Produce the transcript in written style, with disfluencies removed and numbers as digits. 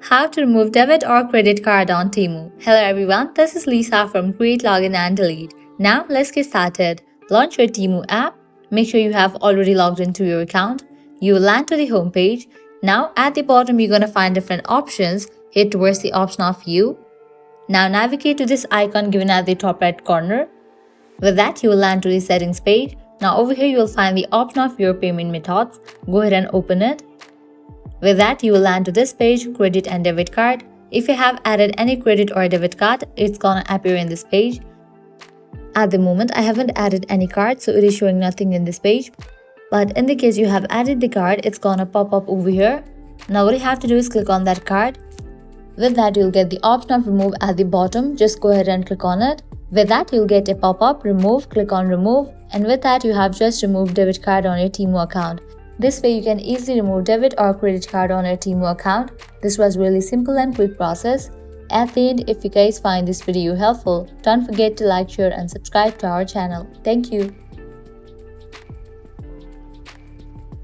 How to remove debit or credit card on TEMU. Hello everyone, this is Lisa from Create, Login and Delete. Now let's get started. Launch your TEMU app. Make sure you have already logged into your account. You will land to the home page. Now at the bottom you're going to find different options. Hit towards the option of View. Now navigate to this icon given at the top right corner. With that you will land to the settings page. Now over here you will find the option of your payment methods. Go ahead and open it. With that, you will land to this page, credit and debit card. If you have added any credit or debit card, it's gonna appear in this page. At the moment, I haven't added any card, so it is showing nothing in this page. But in the case you have added the card, it's gonna pop up over here. Now what you have to do is click on that card. With that, you'll get the option of remove at the bottom. Just go ahead and click on it. With that, you'll get a pop-up, remove, click on remove. And with that, you have just removed debit card on your TEMU account. This way you can easily remove debit or credit card on your TEMU account. This was really simple and quick process. At the end, if you guys find this video helpful, don't forget to like, share and subscribe to our channel. Thank you.